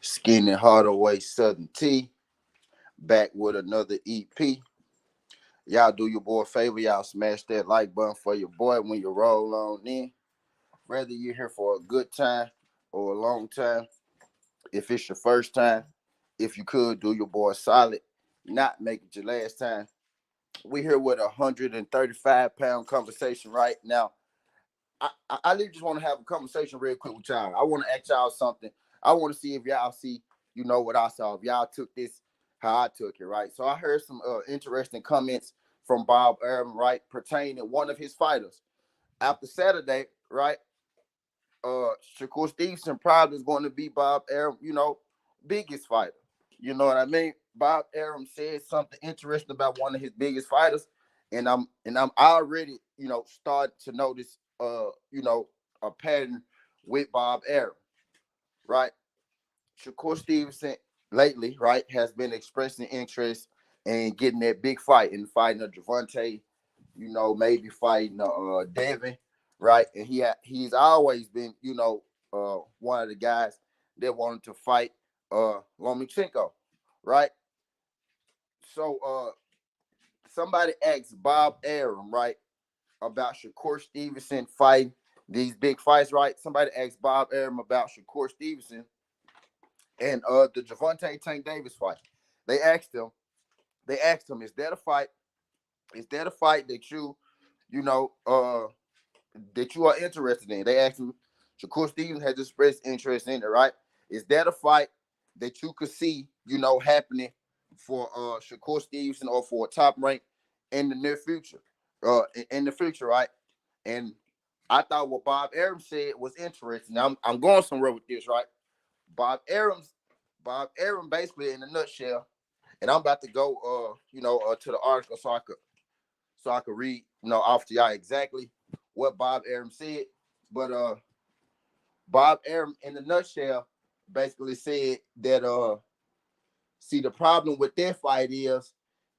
Skinny Hardaway Southern T, back with another EP. Y'all do your boy a favor, y'all smash that like button for your boy when you roll on in. Whether you're here for a good time or a long time, if it's your first time, if you could do your boy solid, not make it your last time. We here with a 135-pound conversation right now. I really just want to have a conversation real quick with y'all. I want to ask y'all something. I want to see if y'all see, what I saw. If y'all took this how I took it, right? So I heard some interesting comments from Bob Arum, right, pertaining to one of his fighters. After Saturday, right, Shakur Stevenson probably is going to be Bob Arum, biggest fighter. You know what I mean? Bob Arum said something interesting about one of his biggest fighters, and I'm already, starting to notice a pattern with Bob Arum, right? Shakur Stevenson lately, right, has been expressing interest in getting that big fight and fighting a Javante, maybe fighting Devin, right? And he's always been, one of the guys that wanted to fight Lomachenko, right? So somebody asked Bob Arum, right, about Shakur Stevenson fighting these big fights, right? Somebody asked Bob Arum about Shakur Stevenson and the Javante Tank Davis fight. They asked him, is that a fight? Is that a fight that that you are interested in? They asked him, Shakur Stevens has expressed interest in it, right? Is that a fight that you could see, happening for Shakur Stevenson or for a top rank in the near future? In the future, right? And I thought what Bob Arum said was interesting. Now I'm going somewhere with this, right? Bob Arum basically in a nutshell, and I'm about to go to the article so I could read, off to y'all exactly what Bob Arum said. But Bob Arum in a nutshell basically said that see, the problem with their fight is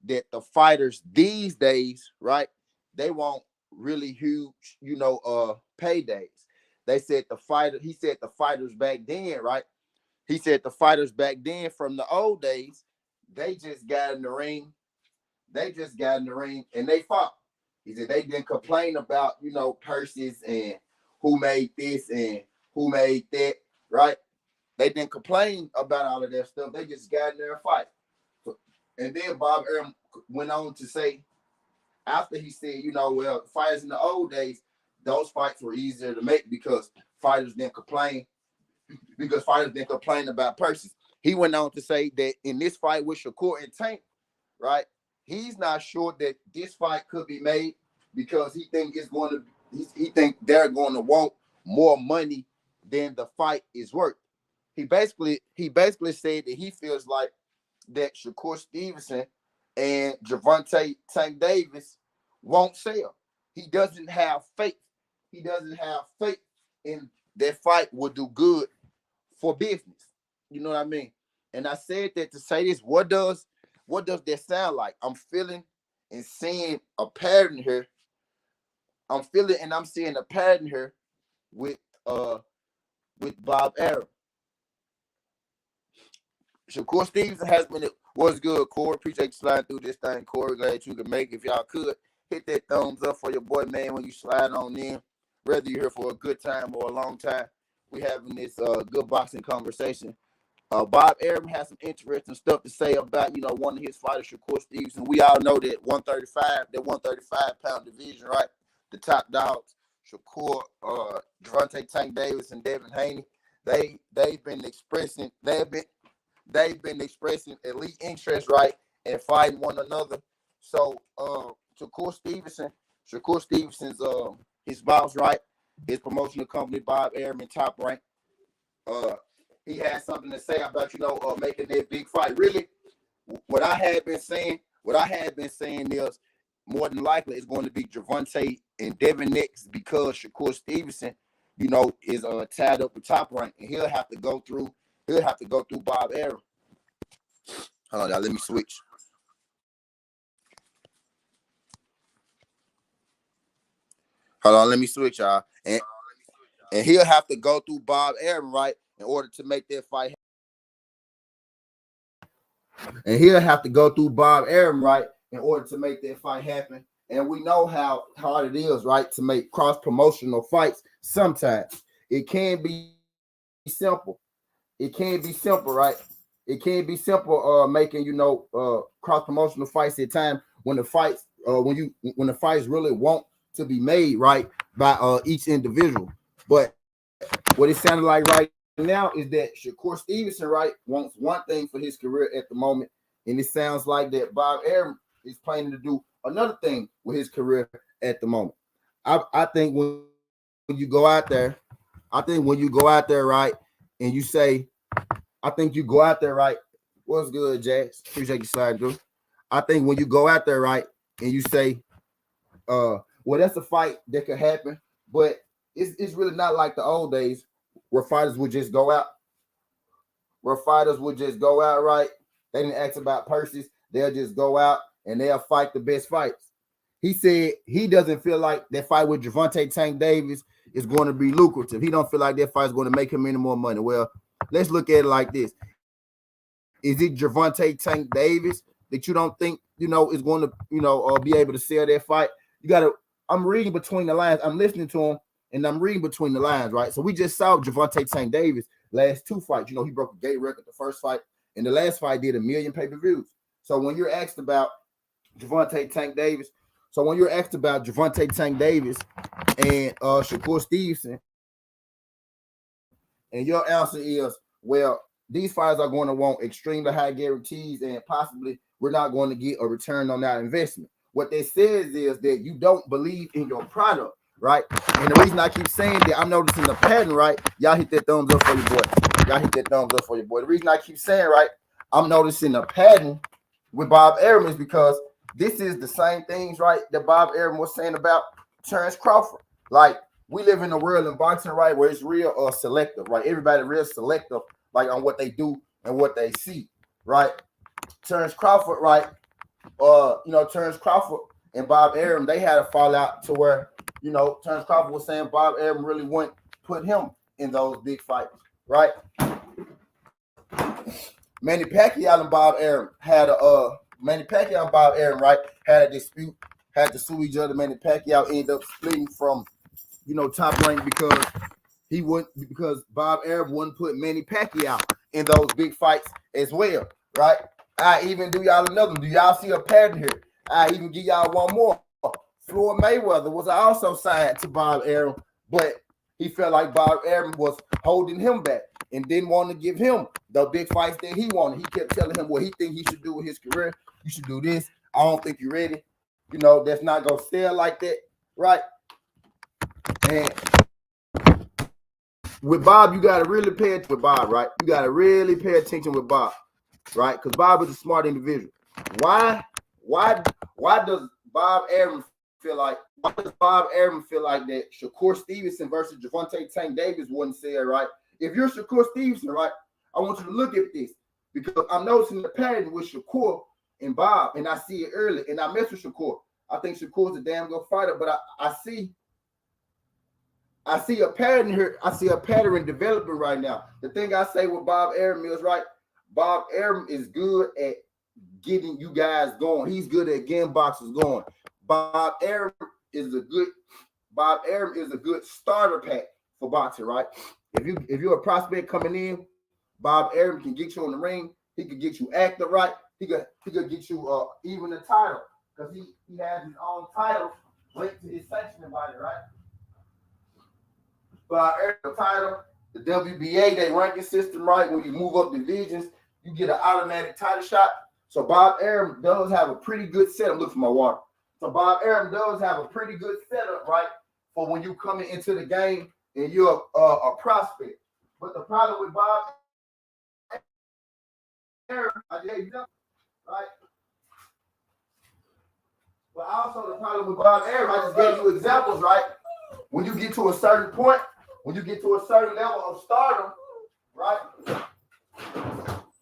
that the fighters these days, right, they want really huge, paydays. He said the fighters back then, right? He said the fighters back then from the old days, they just got in the ring. And they fought. He said they didn't complain about, purses and who made this and who made that, right? They didn't complain about all of that stuff. They just got in there and fight. And then Bob Arum went on to say, after he said, fighters in the old days, those fights were easier to make because fighters didn't complain about purses. He went on to say that in this fight with Shakur and Tank, right, he's not sure that this fight could be made because he think they're going to want more money than the fight is worth. He basically said that he feels like that Shakur Stevenson and Javante Tank Davis won't sell. He doesn't have faith. He doesn't have faith in that fight will do good for business. You know what I mean? And I said that to say this. What does that sound like? I'm feeling and seeing a pattern here. I'm seeing a pattern here with Bob Arum. Shakur Stevenson has been what's good, Corey. Appreciate you sliding through this thing, Corey. Glad you can make it. If y'all could hit that thumbs up for your boy, man, when you slide on in. Whether you're here for a good time or a long time, we having this good boxing conversation. Bob Arum has some interesting stuff to say about, one of his fighters, Shakur Stevenson. We all know that 135-pound division, right? The top dogs, Shakur, Javante Tank Davis, and Devin Haney. They've been expressing elite interest, right, and fighting one another. So Shakur Stevenson's his boss, right, his promotional company, Bob Arum, Top Rank. He had something to say about making that big fight. Really, what I had been saying is more than likely it's going to be Javante and Devin next because Shakur Stevenson, is tied up with Top Rank, and he'll have to go through Bob Arum. Hold on, y'all, let me switch. Hold on, let me switch, y'all. And he'll have to go through Bob Arum, right, in order to make that fight And he'll have to go through Bob Arum, right, in order to make that fight happen. And we know how hard it is, right, to make cross-promotional fights. Sometimes it can be simple. It can be simple, right? It can be simple making, cross-promotional fights at times when the fights when the fights really want to be made, right, by each individual. But what it sounded like right now is that Shakur Stevenson, right, wants one thing for his career at the moment, and it sounds like that Bob Arum is planning to do another thing with his career at the moment. I think when you go out there, right, and you say, I think you go out there, right. What's good, Jax? Appreciate you sliding through. I think when you go out there, right, and you say, well, that's a fight that could happen, but it's really not like the old days where fighters would just go out. Right? They didn't ask about purses. They'll just go out and they'll fight the best fights. He said he doesn't feel like that fight with Gervonta Tank Davis is going to be lucrative. He don't feel like that fight is going to make him any more money. Well, let's look at it like this. Is it Gervonta Tank Davis that you don't think, is going to, be able to sell that fight? I'm reading between the lines. I'm listening to him and I'm reading between the lines, right? So we just saw Gervonta Tank Davis last two fights. He broke a gate record the first fight, and the last fight did 1 million pay-per-views. So when you're asked about Gervonta Tank Davis and Shakur Stevenson, and your answer is, well, these fighters are going to want extremely high guarantees, and possibly we're not going to get a return on that investment. What that says is that you don't believe in your product, right? And the reason I keep saying that, I'm noticing the pattern, right? Y'all hit that thumbs up for your boy. The reason I keep saying, right, I'm noticing the pattern with Bob Arum is because this is the same things, right, that Bob Arum was saying about Terrence Crawford. Like, we live in a world in boxing, right, where it's real selective, right? Everybody real selective, like, on what they do and what they see, right? Terrence Crawford, right? Terrence Crawford and Bob Arum, they had a fallout to where, Terrence Crawford was saying Bob Arum really wouldn't put him in those big fights, right? Manny Pacquiao and Bob Arum had a dispute, had to sue each other. Manny Pacquiao ended up splitting from, Top Rank because Bob Arum wouldn't put Manny Pacquiao in those big fights as well, right? I even do y'all another one. Do y'all see a pattern here? I even give y'all one more. Floyd Mayweather was also signed to Bob Arum, but he felt like Bob Arum was holding him back and didn't want to give him the big fights that he wanted. He kept telling him what he think he should do with his career. You should do this. I don't think you're ready. That's not going to sell like that, right? And with Bob, you got to really pay attention with Bob, right? You got to really pay attention with Bob, right? Because Bob is a smart individual. Why does Bob Arum feel like that Shakur Stevenson versus Gervonta Tank Davis wouldn't sell, right? If you're Shakur Stevenson, right, I want you to look at this because I'm noticing the pattern with Shakur and Bob, and I see it early, and I mess with Shakur. I think Shakur's a damn good fighter, but I see a pattern here. I see a pattern developing right now. The thing I say with Bob Arum is, right, Bob Arum is good at getting you guys going. He's good at getting boxers going. Bob Arum is a good starter pack for boxing, right? If you're a prospect coming in, Bob Arum can get you on the ring. He could get you active, right? He could get you even a title because he has his own title linked to his sanctioning body, right? Bob Arum title, the WBA, they ranking system, right? When you move up divisions, you get an automatic title shot. So Bob Arum does have a pretty good setup. Look for my water. So Bob Arum does have a pretty good setup, right, for when you coming into the game and you're a prospect. But the problem with Bob Arum, I gave you that, right? But also the problem with Bob Arum, I just gave you examples, right? When you get to a certain point, when you get to a certain level of stardom, right,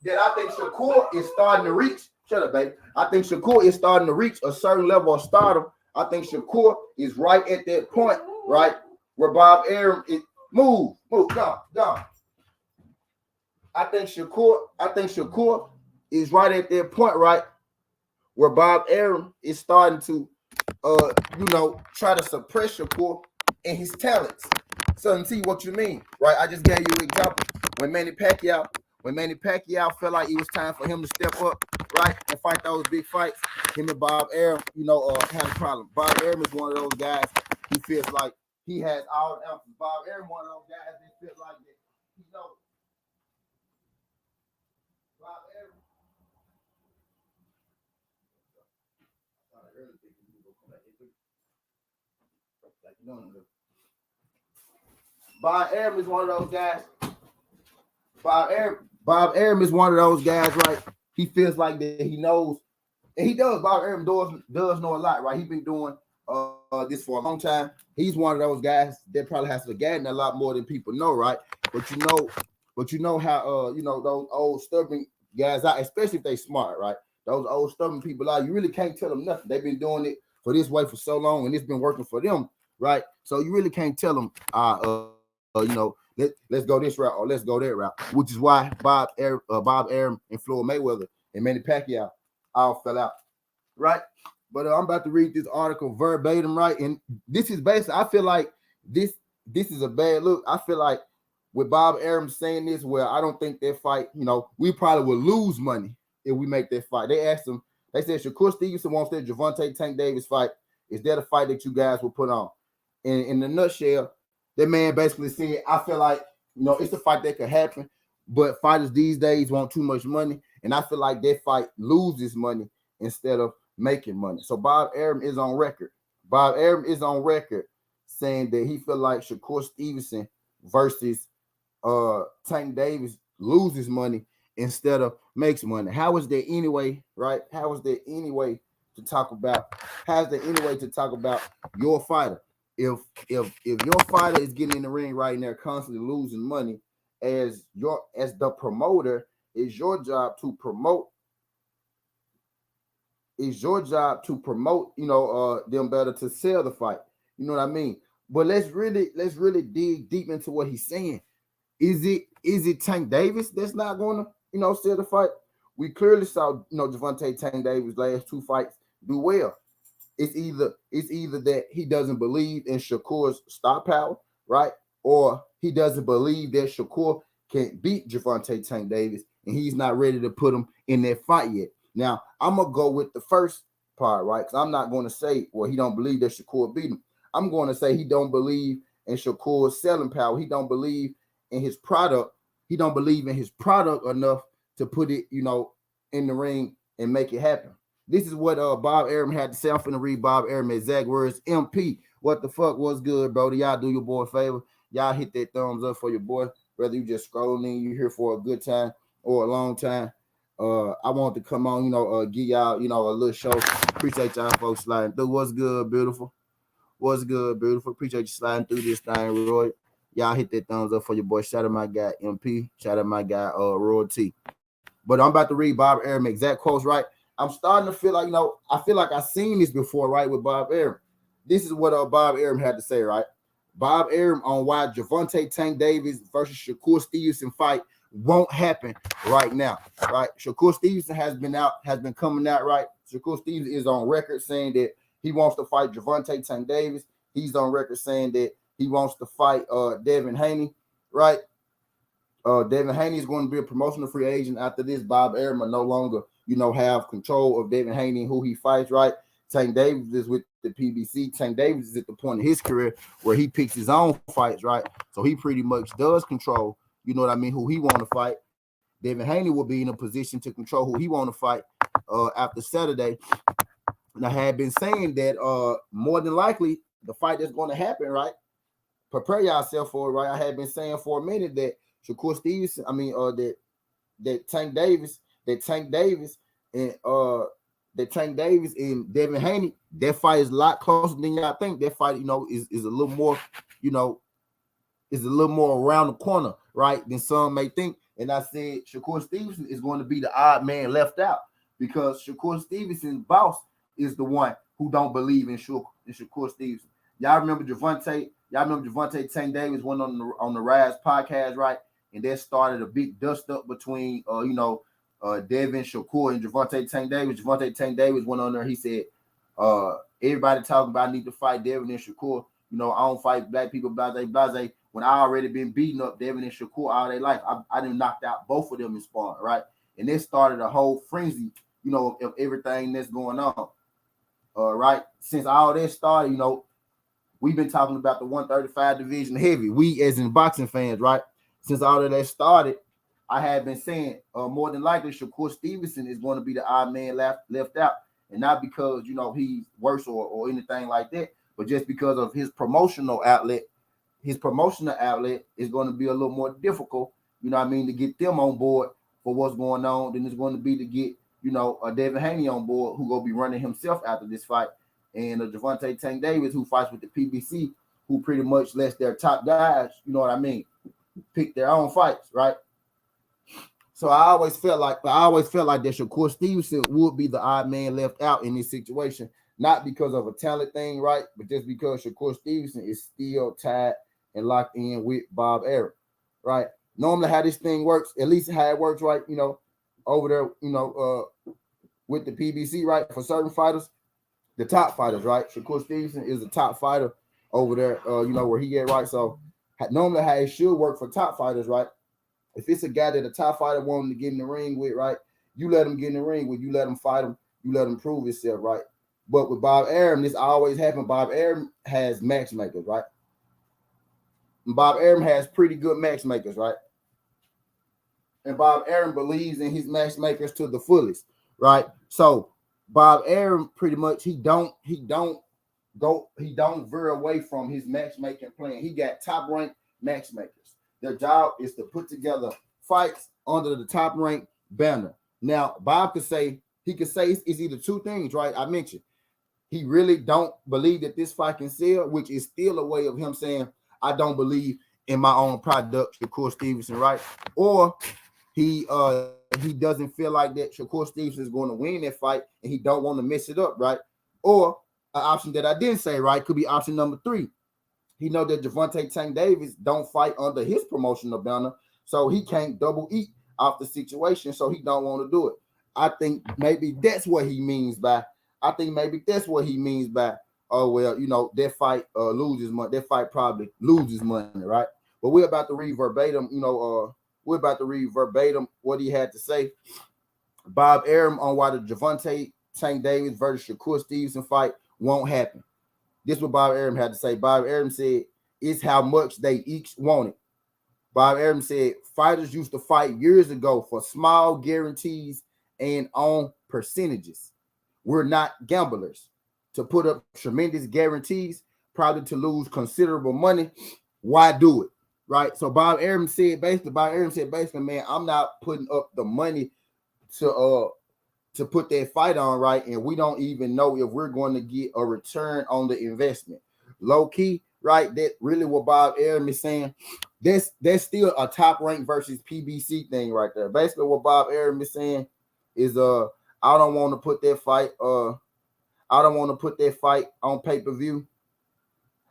that I think Shakur is starting to reach. Shut up, baby. I think Shakur is starting to reach a certain level of stardom. I think Shakur is right at that point, right, where Bob Arum is move, gone. I think Shakur is right at that point, right, where Bob Arum is starting to try to suppress Shakur and his talents. So see what you mean, right? I just gave you an example. When Manny Pacquiao felt like it was time for him to step up, right, and fight those big fights, him and Bob Arum, had a problem. Bob Arum is one of those guys who feels like he has all the answers. Bob Arum, one of those guys that feels like that, Bob Arum. Bob Arum is one of those guys. Bob Arum is one of those guys, right? He feels like that he knows, and he does. Bob Arum does know a lot, right? He's been doing this for a long time. He's one of those guys that probably has forgotten a lot more than people know, right? But you know how those old stubborn guys out, especially if they smart, right? Those old stubborn people out, you really can't tell them nothing. They've been doing it for this way for so long, and it's been working for them, right? So you really can't tell them, let's go this route or let's go that route, which is why Bob Arum and Floyd Mayweather and Manny Pacquiao all fell out, right? But I'm about to read this article verbatim, right? And this is basically, I feel like this is a bad look. I feel like with Bob Arum saying this, well, I don't think that fight, we probably would lose money if we make that fight. They asked him, they said, Shakur Stevenson wants that Gervonta Tank Davis fight. Is that a fight that you guys will put on? And in the nutshell, that man basically said, I feel like, it's a fight that could happen, but fighters these days want too much money. And I feel like that fight loses money instead of making money. So Bob Arum is on record. Bob Arum is on record saying that he feel like Shakur Stevenson versus Tank Davis loses money instead of makes money. How is there any way, right? How is there any way to talk about your fighter? If your fighter is getting in the ring right now, constantly losing money, as the promoter, is your job to promote. Them better to sell the fight. You know what I mean? But let's really dig deep into what he's saying. Is it Tank Davis that's not going to sell the fight? We clearly saw Gervonta Tank Davis last two fights do well. It's either that he doesn't believe in Shakur's star power, right? Or he doesn't believe that Shakur can beat Gervonta Tank Davis, and he's not ready to put him in that fight yet. Now, I'm going to go with the first part, right? Because I'm not going to say, well, he don't believe that Shakur beat him. I'm going to say he don't believe in Shakur's selling power. He don't believe in his product. He don't believe in his product enough to put it, in the ring and make it happen. This is what Bob Arum had to say. I'm finna read Bob Arum exact words. MP, what the fuck was good, bro? Y'all do your boy a favor. Y'all hit that thumbs up for your boy. Whether you just scrolling, you here for a good time or a long time. I want to come on, give y'all, a little show. Appreciate y'all folks sliding through. What's good, beautiful? What's good, beautiful? Appreciate you sliding through this thing, Roy. Y'all hit that thumbs up for your boy. Shout out my guy MP. Shout out my guy Roy T. But I'm about to read Bob Arum exact quotes, right? I'm starting to feel like, I feel like I've seen this before, right, with Bob Arum. This is what Bob Arum had to say, right? Bob Arum on why Gervonta Tank Davis versus Shakur Stevenson fight won't happen right now, right? Shakur Stevenson has been coming out, right? Shakur Stevenson is on record saying that he wants to fight Gervonta Tank Davis. He's on record saying that he wants to fight Devin Haney, right? Devin Haney is going to be a promotional free agent after this. Bob Arum will no longer, have control of Devin Haney and who he fights, right? Tank Davis is with the PBC. Tank Davis is at the point in his career where he picks his own fights, right? So he pretty much does control, who he want to fight. Devin Haney will be in a position to control who he want to fight after Saturday. And I had been saying that more than likely the fight that's going to happen, right? Prepare yourself for it, right? I had been saying for a minute that Shakur Stevenson, that Tank Davis and Devin Haney, that fight is a lot closer than y'all think. That fight, is a little more, is a little more around the corner, right, than some may think. And I said Shakur Stevenson is going to be the odd man left out because Shakur Stevenson's boss is the one who don't believe in Shakur Stevenson. Y'all remember Gervonta Tank Davis went on the Rise podcast, right? And that started a big dust up between Devin Shakur and Gervonta Tank Davis. Gervonta Tank Davis went on there. He said, everybody talking about I need to fight Devin and Shakur. You know, I don't fight black people, blase. When I already been beating up Devin and Shakur all their life, I done knocked out both of them in sparring, right? And this started a whole frenzy, you know, of everything that's going on. Right? Since all this started, you know, we've been talking about the 135 division heavy. We as in boxing fans, right? Since all of that started, I have been saying more than likely Shakur Stevenson is going to be the odd man left out. And not because, you know, he's worse or anything like that, but just because of his promotional outlet. His promotional outlet is going to be a little more difficult, you know what I mean, to get them on board for what's going on than it's going to be to get, you know, Devin Haney on board, who going to be running himself after this fight. And Gervonta Tank Davis, who fights with the PBC, who pretty much lets their top guys, you know what I mean, pick their own fights, right? So I always felt like that Shakur Stevenson would be the odd man left out in this situation, not because of a talent thing, right? But just because Shakur Stevenson is still tied and locked in with Bob Arum, right? Normally how this thing works, at least how it works, right? You know, over there, you know, with the PBC, right? For certain fighters, the top fighters, right? Shakur Stevenson is the top fighter over there, you know, where he at, right? So normally how it should work for top fighters, right? If it's a guy that a top fighter wanting to get in the ring with, right? You let him get in the ring with, you let him fight him, you let him prove himself, right? But with Bob Arum, this always happened. Bob Arum has matchmakers, right? And Bob Arum has pretty good matchmakers, right? And Bob Arum believes in his matchmakers to the fullest, right? So Bob Arum pretty much he don't veer away from his matchmaking plan. He got top ranked matchmakers. Their job is to put together fights under the top ranked banner. Now, Bob could say it's either two things, right? I mentioned he really don't believe that this fight can sell, which is still a way of him saying, I don't believe in my own product, Shakur Stevenson, right? Or he doesn't feel like that Shakur Stevenson is going to win that fight and he don't want to mess it up, right? Or an option that I didn't say, right, could be option number 3. He know that Gervonta Tank Davis don't fight under his promotional banner, so he can't double eat off the situation, so he don't want to do it. I think maybe that's what he means by, oh, well, you know, that fight loses money. That fight probably loses money, right? But we're about to read verbatim, what he had to say. Bob Arum on why the Gervonta Tank Davis versus Shakur Stevenson fight won't happen. This is what Bob Arum had to say. Bob Arum said, it's how much they each want it. Bob Arum said, fighters used to fight years ago for small guarantees and on percentages. We're not gamblers. To put up tremendous guarantees, probably to lose considerable money, why do it? Right? So Bob Arum said basically, man, I'm not putting up the money to put that fight on, right? And we don't even know if we're going to get a return on the investment. Low key, right? That really what Bob Arum is saying. That's still a top rank versus PBC thing right there. Basically, what Bob Arum is saying is I don't want to put that fight on pay-per-view.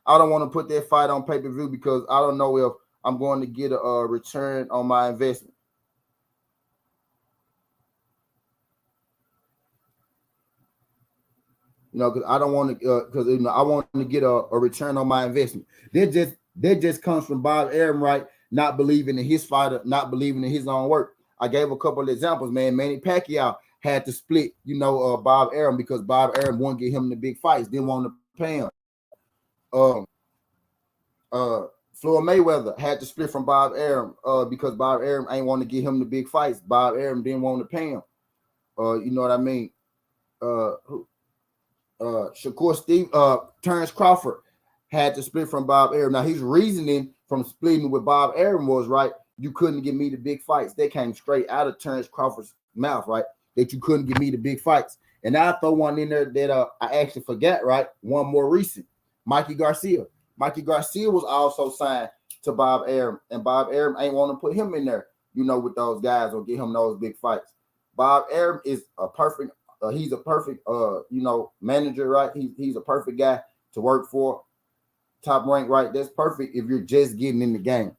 I don't want to put that fight on pay-per-view because I don't know if I'm going to get a return on my investment. You know, because I don't want to, because I want to get a return on my investment. That just comes from Bob Arum, right? Not believing in his fighter, not believing in his own work. I gave a couple of examples, man. Manny Pacquiao had to split, Bob Arum because Bob Arum wouldn't get him the big fights, didn't want to pay him. Floyd Mayweather had to split from Bob Arum because Bob Arum ain't want to get him the big fights. Bob Arum didn't want to pay him. You know what I mean? Terrence Crawford had to split from Bob Arum. Now his reasoning from splitting with Bob Arum was, right, you couldn't give me the big fights. They came straight out of Terrence Crawford's mouth, right? That you couldn't give me the big fights. And now I throw one in there that I actually forgot, right? One more recent, Mikey Garcia. Mikey Garcia was also signed to Bob Arum, and Bob Arum ain't want to put him in there, with those guys or get him those big fights. Bob Arum is a perfect manager, right? He's a perfect guy to work for. Top rank, right? That's perfect if you're just getting in the game.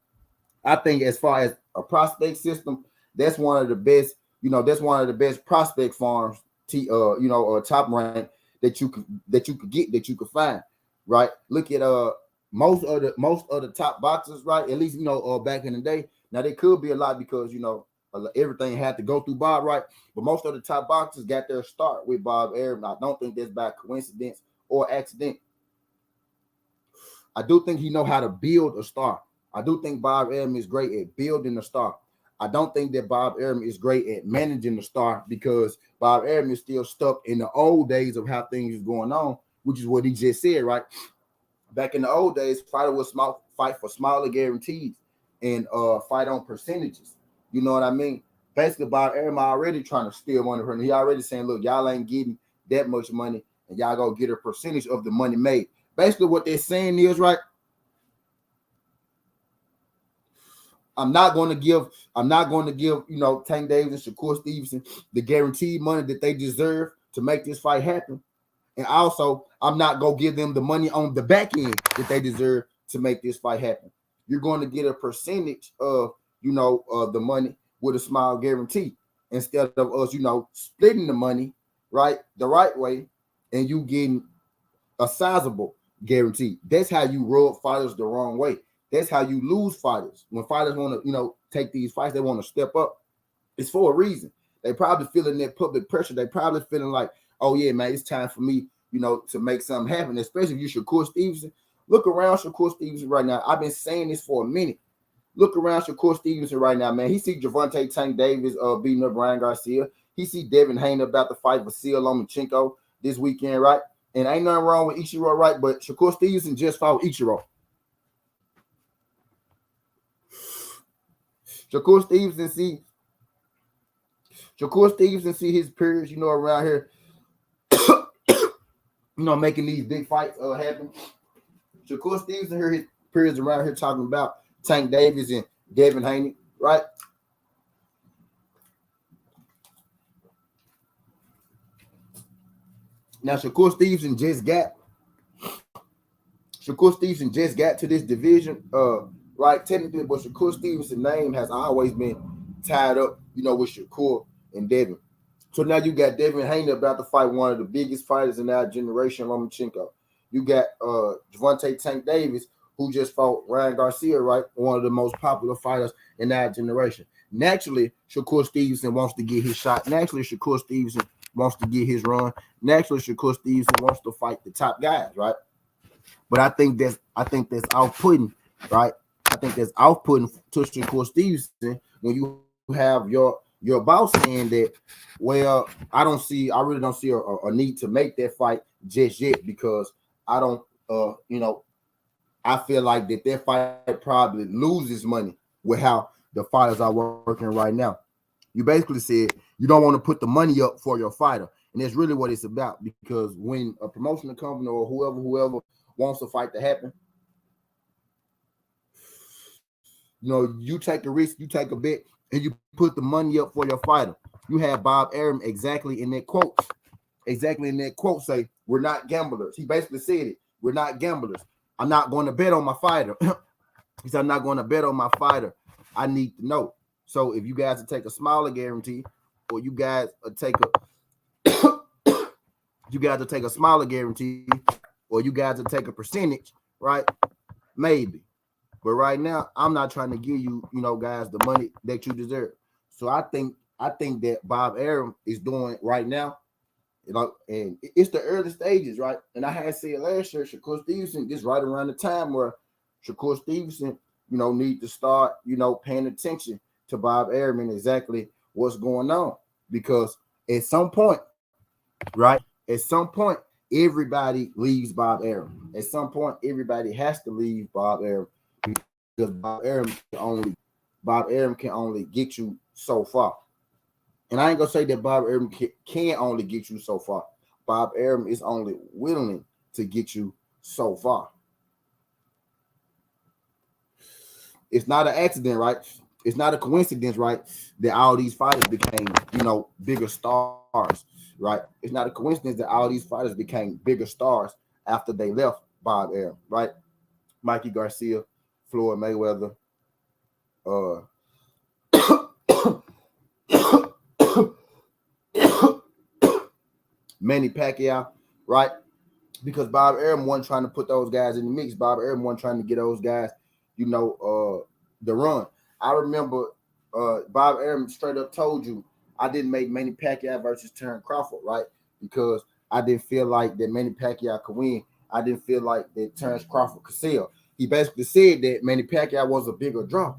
I think as far as a prospect system, that's one of the best You know, that's one of the best prospect farms, top rank that you could get, that you could find, right? Look at most of the top boxers, right? At least back in the day. Now there could be a lot because everything had to go through Bob, right? But most of the top boxers got their start with Bob Arum. I don't think that's by coincidence or accident. I do think he know how to build a star. I do think Bob Arum is great at building a star. I don't think that Bob Arum is great at managing the star because Bob Arum is still stuck in the old days of how things is going on, which is what he just said, right? Back in the old days, fighter would fight for smaller guarantees and fight on percentages. You know what I mean? Basically, Bob Arum already trying to steal money from him. He already saying, look, y'all ain't getting that much money, and y'all gonna get a percentage of the money made. Basically, what they're saying is, right, I'm not going to give, Tank Davis and Shakur Stevenson the guaranteed money that they deserve to make this fight happen. And also, I'm not going to give them the money on the back end that they deserve to make this fight happen. You're going to get a percentage of, the money with a small guarantee instead of us, splitting the money, right, the right way, and you getting a sizable guarantee. That's how you rub fighters the wrong way. That's how you lose fighters. When fighters want to, take these fights, they want to step up. It's for a reason. They probably feeling that public pressure. They probably feeling like, oh yeah, man, it's time for me, to make something happen. Especially if you're Shakur Stevenson. Look around Shakur Stevenson right now. I've been saying this for a minute. Look around Shakur Stevenson right now, man. He see Gervonta Tank Davis beating up Ryan Garcia. He see Devin Haney about to fight Vasil Lomachenko this weekend, right? And ain't nothing wrong with Ichiro, right? But Shakur Stevenson just fought Ichiro. Shakur Stevenson see his peers, around here, making these big fights happen. Shakur Stevenson hear his peers around here talking about Tank Davis and Devin Haney, right? Now Shakur Stevenson just got to this division, right? Technically, but Shakur Stevenson's name has always been tied up, with Shakur and Devin. So now you got Devin Haney about to fight one of the biggest fighters in our generation, Lomachenko. You got Gervonta Tank Davis, who just fought Ryan Garcia, right? One of the most popular fighters in our generation. Naturally, Shakur Stevenson wants to get his shot. Naturally, Shakur Stevenson wants to get his run. Naturally, Shakur Stevenson wants to fight the top guys, right? But I think that's off-putting, right? I think that's off-putting to Shakur Stevenson when you have your boss saying that, well, I really don't see a need to make that fight just yet because I don't, I feel like that fight probably loses money with how the fighters are working right now. You basically said you don't want to put the money up for your fighter. And that's really what it's about, because when a promotional company or whoever wants a fight to happen, you take a risk, you take a bet, and you put the money up for your fighter. You have Bob Arum exactly in that quote say, we're not gamblers. He basically said it. We're not gamblers. I'm not going to bet on my fighter. He said, I'm not going to bet on my fighter. I need to know. So if you guys take a smaller guarantee, or you guys take a smaller guarantee, or you guys take a percentage, right? Maybe. But right now, I'm not trying to give you, guys, the money that you deserve. So I think that Bob Arum is doing right now, and it's the early stages, right? And I had said last year, Shakur Stevenson, this right around the time where Shakur Stevenson, need to start, paying attention to Bob Arum and exactly what's going on. Because at some point, right? At some point, everybody leaves Bob Arum. At some point, everybody has to leave Bob Arum, because Bob Arum can only get you so far. And I ain't gonna say that Bob Arum can only get you so far. Bob Arum is only willing to get you so far. It's not an accident, right? It's not a coincidence, right, that all these fighters became, bigger stars, right? It's not a coincidence that all these fighters became bigger stars after they left Bob Arum, right? Mikey Garcia, Floyd Mayweather, Manny Pacquiao, right? Because Bob Arum wasn't trying to put those guys in the mix. Bob Arum wasn't trying to get those guys, the run. I remember Bob Arum straight up told you I didn't make Manny Pacquiao versus Terrence Crawford, right? Because I didn't feel like that Manny Pacquiao could win. I didn't feel like that Terrence Crawford could sell. He basically said that Manny Pacquiao was a bigger draw.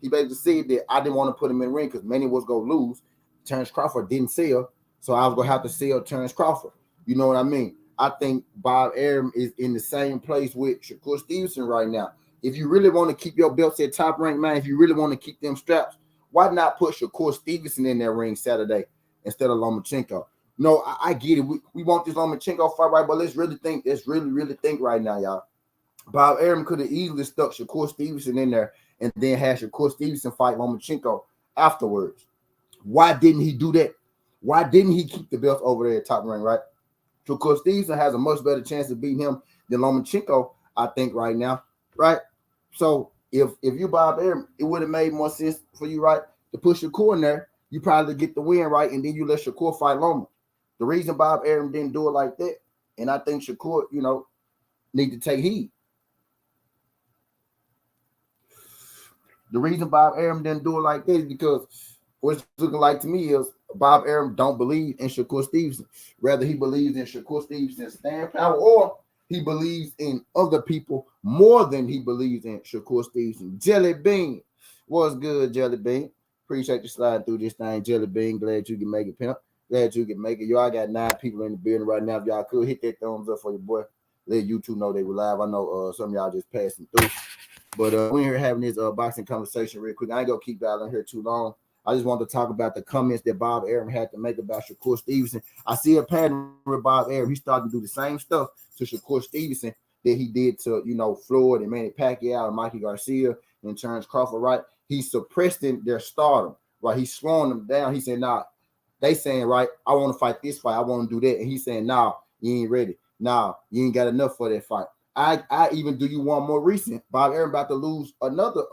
He basically said that I didn't want to put him in the ring because Manny was going to lose. Terrence Crawford didn't sell, so I was going to have to sell Terrence Crawford. You know what I mean? I think Bob Arum is in the same place with Shakur Stevenson right now. If you really want to keep your belts at top rank, man, if you really want to keep them straps, why not put Shakur Stevenson in that ring Saturday instead of Lomachenko? No, I get it. We want this Lomachenko fight, right? But let's really think. Let's really think right now, y'all. Bob Arum could have easily stuck Shakur Stevenson in there and then had Shakur Stevenson fight Lomachenko afterwards. Why didn't he do that? Why didn't he keep the belts over there at top rank, right? Shakur Stevenson has a much better chance of beating him than Lomachenko, I think, right now, right? So if you Bob Arum, it would have made more sense for you, right, to push Shakur in there. You probably get the win, right, and then you let Shakur fight Loma. The reason Bob Arum didn't do it like that, and I think Shakur, need to take heed. The reason Bob Arum didn't do it like that is because what's looking like to me is Bob Arum don't believe in Shakur Stevenson. Rather, he believes in Shakur Stevenson's stand power, or he believes in other people more than he believes in Shakur Stevenson. Jelly Bean. What's good, Jelly Bean? Appreciate you sliding through this thing, Jelly Bean. Glad you can make it, pimp. Glad you can make it. Y'all got 9 people in the building right now. If y'all could hit that thumbs up for your boy. Let YouTube know they were live. I know some of y'all just passing through. But we're here having this boxing conversation real quick. I ain't going to keep y'all in here too long. I just want to talk about the comments that Bob Arum had to make about Shakur Stevenson. I see a pattern with Bob Arum. He's starting to do the same stuff to Shakur Stevenson that he did to, Floyd and Manny Pacquiao and Mikey Garcia and Terrence Crawford, right? He's suppressing their stardom, right? He's slowing them down. He said, nah, they saying, right, I want to fight this fight. I want to do that. And he's saying, nah, you ain't ready. Nah, you ain't got enough for that fight. I even do you one more recent. Bob Arum about to lose another,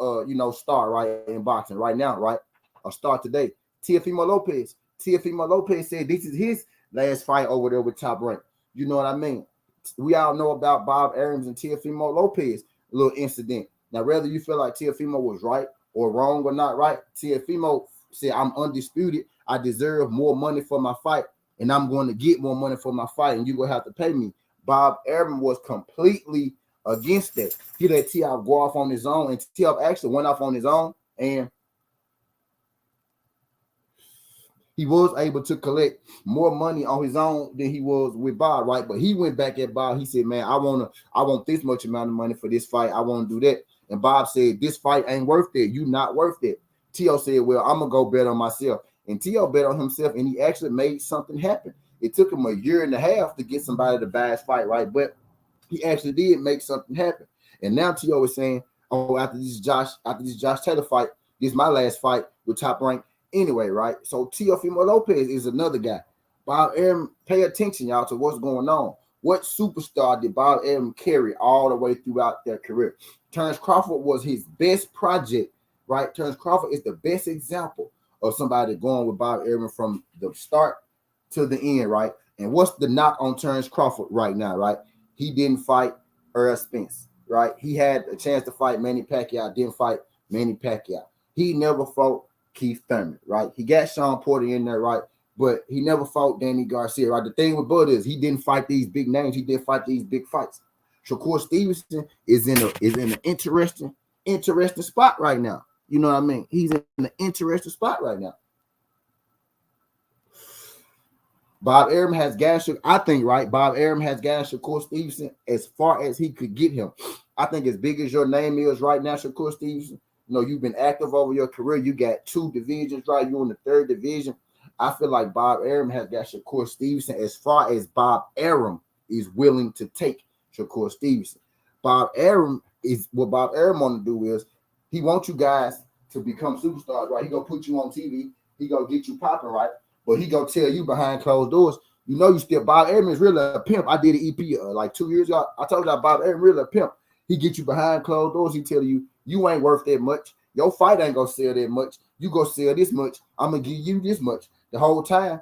star, right, in boxing right now, right? A star today. Teofimo Lopez. Teofimo Lopez said this is his last fight over there with Top Rank. You know what I mean? We all know about Bob Arum's and Teofimo Lopez little incident. Now, whether you feel like Teofimo was right or wrong or not right, Teofimo said, I'm undisputed. I deserve more money for my fight, and I'm going to get more money for my fight, and you're going to have to pay me. Bob Arum was completely against that. He let T.O. go off on his own, and T.O. actually went off on his own, and he was able to collect more money on his own than he was with Bob, right? But he went back at Bob. He said, man, I want this much amount of money for this fight. I want to do that. And Bob said, this fight ain't worth it. You not worth it. T.O. said, well, I'm going to go bet on myself. And T.O. bet on himself, and he actually made something happen. It took him a year and a half to get somebody to buy his fight, right? But he actually did make something happen. And now T.O. is saying, oh, after this Josh Taylor fight, this is my last fight with Top Rank anyway, right? So Teofimo Lopez is another guy. Bob Arum, pay attention, y'all, to what's going on. What superstar did Bob Arum carry all the way throughout their career? Terrence Crawford was his best project, right? Terrence Crawford is the best example of somebody going with Bob Arum from the start to the end, right? And what's the knock on Terrence Crawford right now, right? He didn't fight Errol Spence, right? He had a chance to fight Manny Pacquiao, didn't fight Manny Pacquiao. He never fought Keith Thurman, right? He got Sean Porter in there, right? But he never fought Danny Garcia, right? The thing with Bud is he didn't fight these big names. He didn't fight these big fights. Shakur Stevenson is in an interesting spot right now. You know what I mean? He's in an interesting spot right now. Bob Arum has gassed, I think, right? Bob Arum has gassed Shakur Stevenson as far as he could get him. I think as big as your name is right now, Shakur Stevenson, you've been active over your career. You got 2 divisions, right? You're in the 3rd division. I feel like Bob Arum has got Shakur Stevenson as far as Bob Arum is willing to take Shakur Stevenson. Bob Arum want to do is he wants you guys to become superstars, right? He gonna put you on TV. He gonna get you popping, right? But he gonna tell you behind closed doors, you still Bob Arum is really a pimp. I did an EP like 2 years ago. I told you that Bob Arum really a pimp. He get you behind closed doors. He tell you ain't worth that much. Your fight ain't gonna sell that much. You go sell this much. I'm gonna give you this much. The whole time,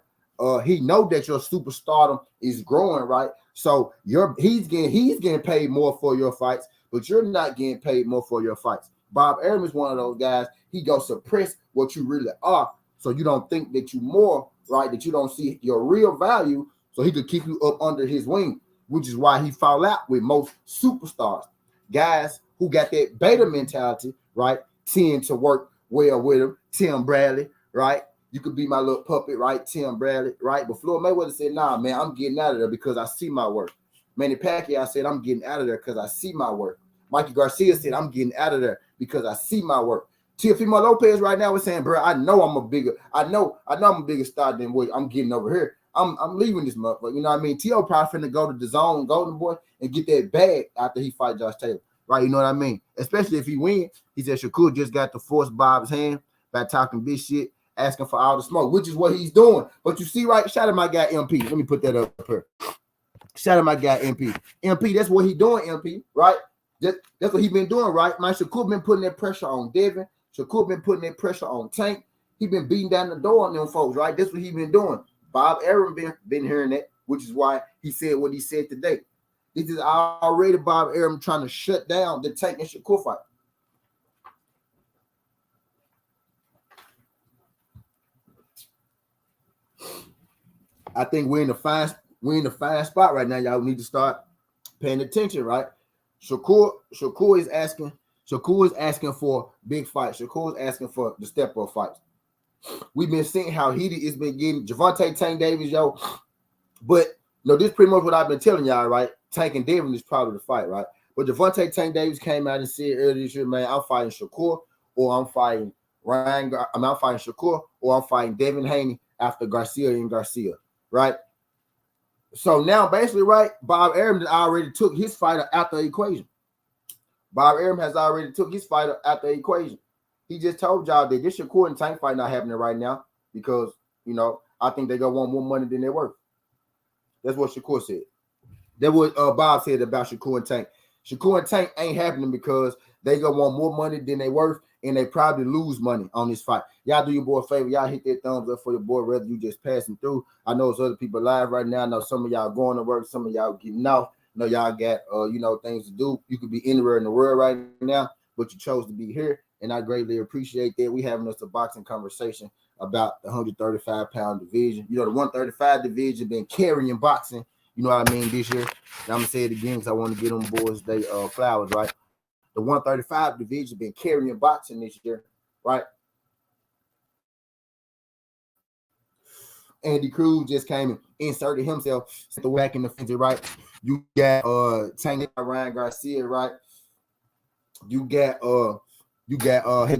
he know that your superstardom is growing, right? So he's getting paid more for your fights, but you're not getting paid more for your fights. Bob Arum is one of those guys. He goes suppress what you really are, so you don't think that you more, right? That you don't see your real value, so he could keep you up under his wing, which is why he fall out with most superstars. Guys who got that beta mentality, right, tend to work well with him. Tim Bradley, right? You could be my little puppet, right? Tim Bradley, right? But Floyd Mayweather said, nah, man, I'm getting out of there because I see my work. Manny Pacquiao said, I'm getting out of there because I see my work. Mikey Garcia said, I'm getting out of there because I see my work. Teofimo Lopez right now is saying, bro, I know I'm a bigger star than what I'm getting over here. I'm leaving this motherfucker. You know what I mean? T.O. probably finna go to the zone, Golden Boy, and get that bag after he fight Josh Taylor. Right? You know what I mean? Especially if he wins. He said Shakur just got to force Bob's hand by talking big shit, asking for all the smoke, which is what he's doing. But you see, right? Shout out my guy MP. Let me put that up here. Shout out my guy MP. MP, that's what he doing, MP, right? That's what he been doing, right? Man, Shakur been putting that pressure on Devin. Shakur been putting that pressure on Tank. He been beating down the door on them folks, right? That's what he been doing. Bob Arum been hearing that, which is why he said what he said today. This is already Bob Arum trying to shut down the Tank and Shakur fight. I think we're in the fine spot right now. Y'all need to start paying attention, right? Shakur is asking for big fights. Shakur is asking for the step-up fights. We've been seeing how heated it's been getting. Gervonta Tank Davis, yo. But this is pretty much what I've been telling y'all, right? Tank and Devin is probably the fight, right? But Gervonta Tank Davis came out and said earlier this year, man, I'm fighting Shakur or I'm fighting I'm fighting Shakur or I'm fighting Devin Haney after Garcia and Garcia, right? So now, basically, right, Bob Arum already took his fighter out the equation. Bob Arum has already took his fighter out the equation. He just told y'all that this Shakur and Tank fight not happening right now because, I think they're going to want more money than they're worth. That's what Shakur said. That's what Bob said about Shakur and Tank. Shakur and Tank ain't happening because they going to want more money than they worth, and they probably lose money on this fight. Y'all do your boy a favor. Y'all hit that thumbs up for your boy, whether you just passing through. I know it's other people live right now. I know some of y'all going to work. Some of y'all getting off. I know y'all got, things to do. You could be anywhere in the world right now, but you chose to be here, and I greatly appreciate that. We having us a boxing conversation about the 135-pound division. The 135 division been carrying boxing, you know what I mean, this year. And I'm going to say it again because I want to get them boys they flowers, right? The 135 division been carrying boxing this year, right? Andy Cruz just came and inserted himself the whack in the fence, right? You got Tank Ryan Garcia, right? You got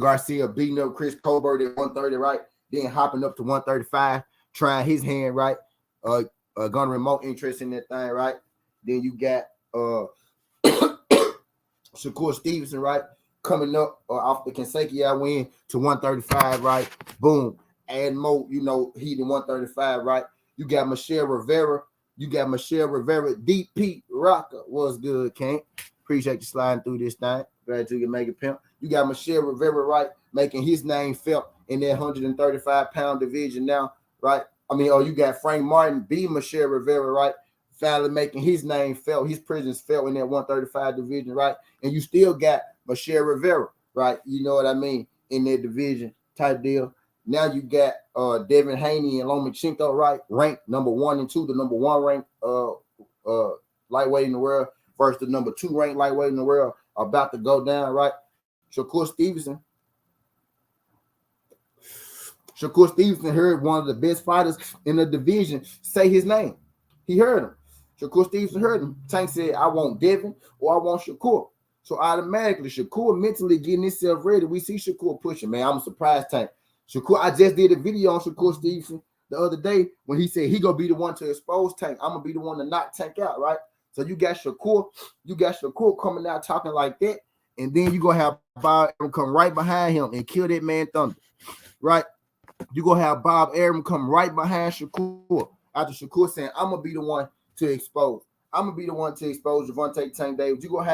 Garcia beating up Chris Colbert at 130, right? Then hopping up to 135, trying his hand, right? Gonna remote interest in that thing, right? Then you got Shakur Stevenson, right? Coming up off the Kansakian win to 135, right? Boom. Add more, heat in 135, right? You got Michelle Rivera. Deep Pete Rocker. What's good, King? Appreciate you sliding through this thing. Glad you can make it pimp. You got Michelle Rivera, right? Making his name felt in that 135-pound division now, right? You got Frank Martin beat Michelle Rivera, right? Finally making his name felt, his presence felt in that 135 division, right? And you still got Michelle Rivera, right? You know what I mean? In that division type deal. Now you got Devin Haney and Lomachenko, right? Ranked number 1 and 2, the number 1 ranked lightweight in the world versus the number 2 ranked lightweight in the world about to go down, right? Shakur Stevenson heard one of the best fighters in the division say his name. He heard him. Shakur Stevenson heard him. Tank said, I want Devin or I want Shakur. So automatically, Shakur mentally getting himself ready. We see Shakur pushing, man. I'm surprised, Tank. Shakur, I just did a video on Shakur Stevenson the other day when he said he gonna be the one to expose Tank. I'm gonna be the one to knock Tank out, right? So you got Shakur coming out talking like that, and then you gonna have Bob Arum come right behind him and kill that man Thunder, right? You gonna have Bob Arum come right behind Shakur after Shakur saying, I'm gonna be the one to expose. I'm gonna be the one to expose Gervonta Tank Davis. You gonna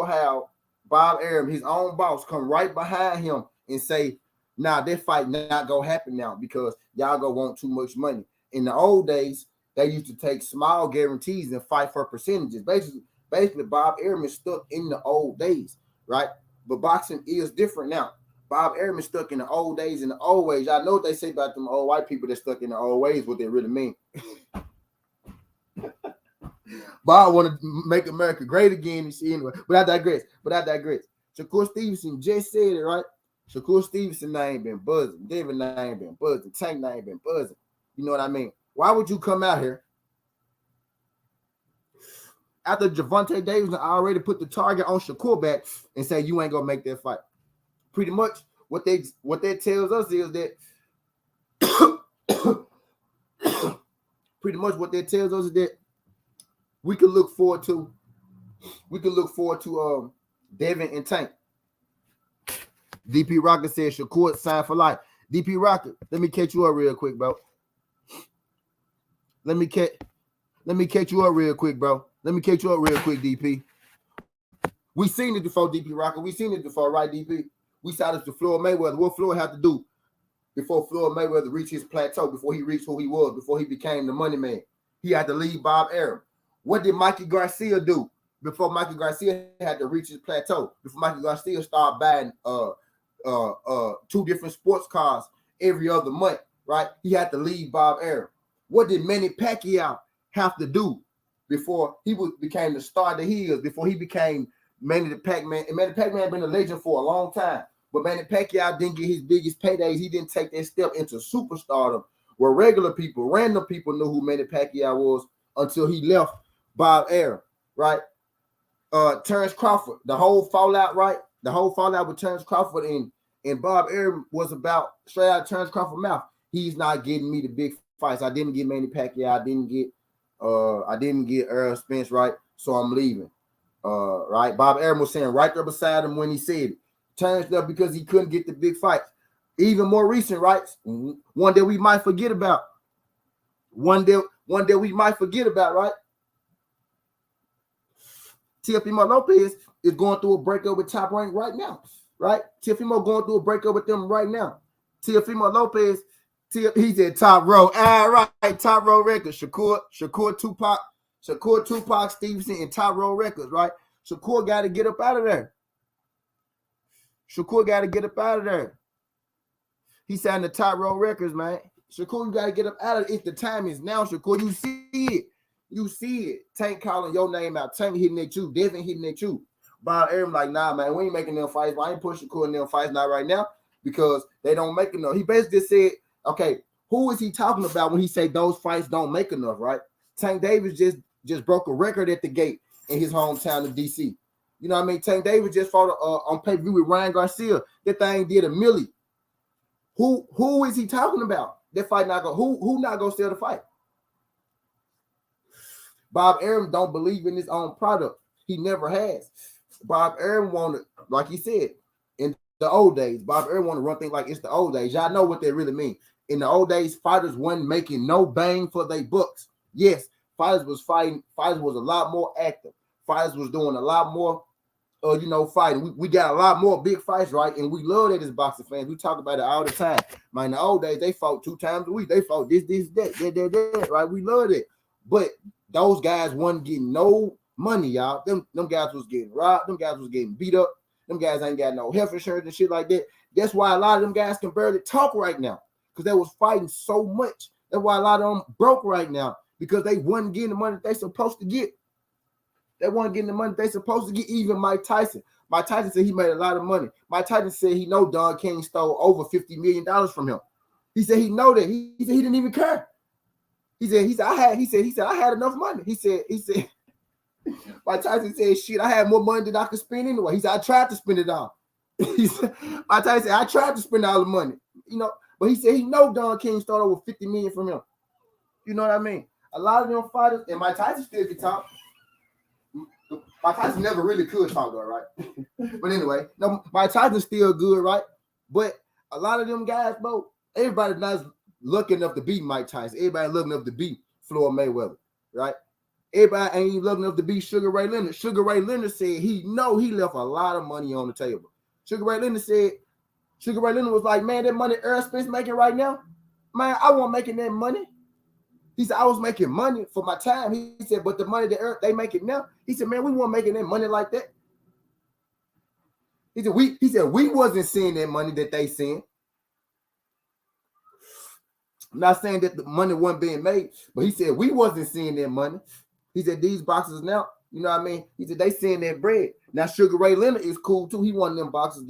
have Bob Arum, his own boss, come right behind him and say, nah, that fight not gonna happen now because y'all gonna want too much money. in the old days, they used to take small guarantees and fight for percentages. Basically, Bob Arum is stuck in the old days, right? But boxing is different now. Bob Arum is stuck in the old days and the old ways. I know what they say about them old white people that stuck in the old ways, what they really mean. Bob want to make America great again and shit anyway. But I digress. Shakur Stevenson just said it, right? Shakur Stevenson name been buzzing. Devin name been buzzing. Tank name been buzzing. You know what I mean? Why would you come out here after Gervonta Davis already put the target on Shakur back and say you ain't gonna make that fight? Pretty much what that tells us is that pretty much what that tells us is that we can look forward to Devin and Tank. DP Rocket said Shakur signed for life. DP Rocket, let me catch you up real quick, bro. Let me catch you up real quick, bro. Let me catch you up real quick, DP. We seen it before, DP Rocket. We seen it before, right, DP? We saw this to Floyd Mayweather. What Floyd had to do before Floyd Mayweather reached his plateau, before he reached who he was, before he became the money man. He had to leave Bob Arum. What did Mikey Garcia do before Mikey Garcia had to reach his plateau? Before Mikey Garcia started buying 2 different sports cars every other month, right? He had to leave Bob Arum. What did Manny Pacquiao have to do before he became the star that he is, before he became Manny the Pac-Man? And Manny Pac-Man had been a legend for a long time, but Manny Pacquiao didn't get his biggest paydays. He didn't take that step into superstardom where regular people, random people knew who Manny Pacquiao was until he left Bob Arum, right? Terrence Crawford, the whole fallout, right? The whole fallout with Terrence Crawford and Bob Arum was about straight out of Terrence Crawford's mouth. He's not getting me the big fights. I didn't get Manny Pacquiao. I didn't get Errol Spence, right? So I'm leaving. Right? Bob Arum was saying right there beside him when he said it. Terrence left because he couldn't get the big fights. Even more recent, right? One that we might forget about. One that we might forget about, right? Teofimo Lopez is going through a breakup with Top Rank right now, right? Teofimo going through a breakup with them right now. Teofimo Lopez, he's at Top Row. All right, Top Row Records. Shakur Tupac Stevenson, and Top Row Records, right? Shakur got to get up out of there. He signed the Top Row Records, man. Shakur, you got to get up out of it. If the time is now, Shakur, you see it. You see it. Tank calling your name out. Tank hitting at you. Devin hitting at you. Bob Arum like, nah, man, we ain't making them fights. I ain't pushing Shakur in them fights not right now because they don't make enough. He basically said, okay, who is he talking about when he say those fights don't make enough, right? Tank Davis just broke a record at the gate in his hometown of DC. You know what I mean? Tank Davis just fought on pay-per-view with Ryan Garcia. That thing did $1 million. Who is he talking about? That fight not go. Who not gonna sell the fight? Bob Arum don't believe in his own product. He never has. Bob Arum wanted, like he said, in the old days, Bob Arum want to run things like it's the old days. Y'all know what they really mean. In the old days, fighters wasn't making no bang for their bucks. Yes, fighters was fighting. Fighters was a lot more active. Fighters was doing a lot more, fighting. We got a lot more big fights, right? And we love that as boxing fans. We talk about it all the time. Man, in the old days, they fought 2 times a week. They fought this, that, right? We love it. But those guys wasn't getting no money, y'all. Them guys was getting robbed. Them guys was getting beat up. Them guys ain't got no health insurance and shit like that. That's why a lot of them guys can barely talk right now because they was fighting so much. That's why a lot of them broke right now because they wasn't getting the money they supposed to get. They weren't getting the money they supposed to get. Even Mike Tyson. Mike Tyson said he made a lot of money. Mike Tyson said he know Don King stole over $50 million from him. He said he know that. He said he didn't even care. He said I had enough money. He said Mike Tyson said, shit, I had more money than I could spend anyway. He said, I tried to spend it all. Mike Tyson said, I tried to spend all the money, but he said he know Don King stole over $50 million from him. You know what I mean? A lot of them fighters, and Mike Tyson still can talk. Mike Tyson never really could talk though, right? But anyway, no, Mike Tyson's still good, right? But a lot of them guys, bro, everybody not lucky enough to beat Mike Tyson. Everybody lucky enough to beat Floyd Mayweather, right? Everybody ain't even lucky enough to beat Sugar Ray Leonard. Sugar Ray Leonard said he left a lot of money on the table. Sugar Ray Leonard was like, man, that money Errol Spence making right now, man, I wasn't making that money. He said, I was making money for my time. He said, but the money that they make it now, he said, man, we weren't making that money like that. He said we wasn't seeing that money that they seeing. I'm not saying that the money wasn't being made, but he said we wasn't seeing that money. He said these boxers now, you know what I mean? He said they seeing that bread. Now Sugar Ray Leonard is cool too. He one of them boxers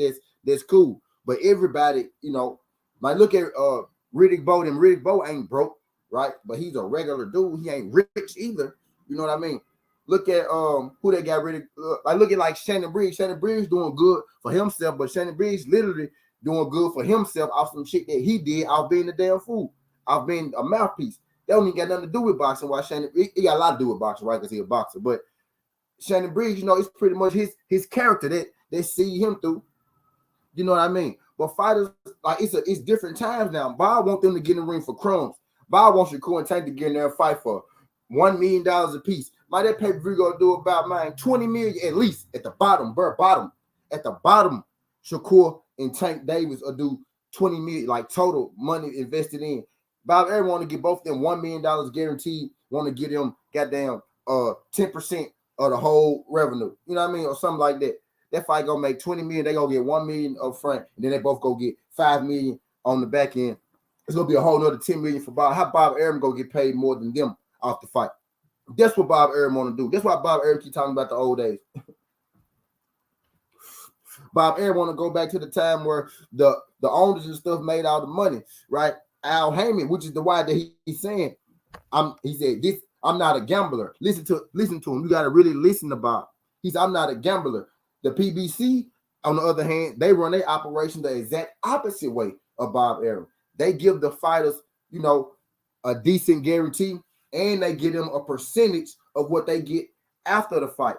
that's cool. But everybody, you know, like look at Riddick Bowe, and Riddick Bowe ain't broke, right? But he's a regular dude. He ain't rich either. You know what I mean? Look at who they got rid of. I look at like Shannon Briggs. Shannon Briggs doing good for himself, but Shannon Briggs literally doing good for himself off some shit that he did off being a damn fool, off being a mouthpiece. That don't even got nothing to do with boxing. Why Shannon? He got a lot to do with boxing, right? Because he's a boxer. But Shannon Briggs, you know, it's pretty much his character that they see him through. You know what I mean? But fighters, like it's different times now. Bob wants them to get in the ring for crumbs. Bob wants Shakur and Tank to get in there and fight for $1 million a piece. That pay-per-view gonna do about $20 million at least at the bottom, at the bottom. Shakur and Tank Davis will do $20 million, like total money invested in. Bob Arum want to get both of them $1 million guaranteed. Want to get them goddamn 10% of the whole revenue. You know what I mean, or something like that. That fight gonna make $20 million. They gonna get $1 million up front, and then they both go get $5 million on the back end. It's gonna be a whole nother $10 million for Bob. How Bob Arum gonna get paid more than them off the fight? That's what Bob Arum want to do. That's why Bob Arum keep talking about the old days. Bob Arum want to go back to the time where the owners and stuff made all the money, right? Al Heyman, which is the why that he's saying, he said this. I'm not a gambler. Listen to him. You got to really listen to Bob. He said, I'm not a gambler. The PBC, on the other hand, they run their operation the exact opposite way of Bob Arum. They give the fighters, you know, a decent guarantee, and they give them a percentage of what they get after the fight.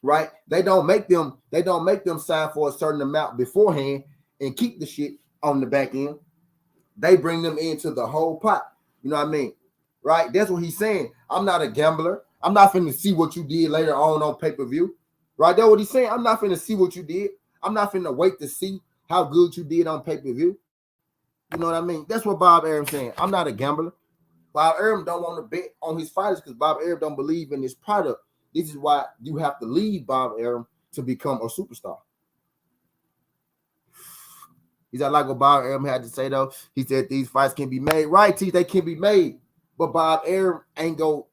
Right? They don't make them sign for a certain amount beforehand and keep the shit on the back end. They bring them into the whole pot. You know what I mean? Right? That's what he's saying. I'm not a gambler. I'm not finna see what you did later on pay-per-view. Right? That's what he's saying. I'm not finna see what you did. I'm not finna wait to see how good you did on pay-per-view. You know what I mean? That's what Bob Arum saying. I'm not a gambler. Bob Arum don't want to bet on his fighters because Bob Arum don't believe in his product. This is why you have to leave Bob Arum to become a superstar. He's like what Bob Arum had to say though. He said these fights can be made. Right, T, they can be made. But Bob Arum go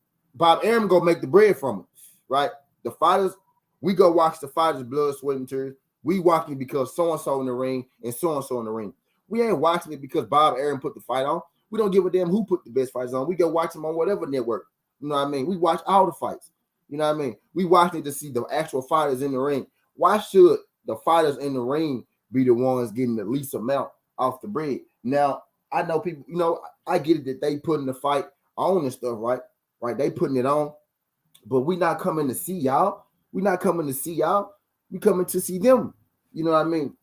make the bread from it. Right? The fighters, we go watch the fighters' blood, sweat, and tears. We watching because so-and-so in the ring and so-and-so in the ring. We ain't watching it because Bob Arum put the fight on. We don't give a damn who put the best fights on. We go watch them on whatever network. You know what I mean? We watch all the fights. You know what I mean? We watch it to see the actual fighters in the ring. Why should the fighters in the ring be the ones getting the least amount off the bread? Now, I know people, you know, I get it that they putting the fight on and stuff, right? Right? They putting it on. But we not coming to see y'all. We not coming to see y'all. We coming to see them. You know what I mean?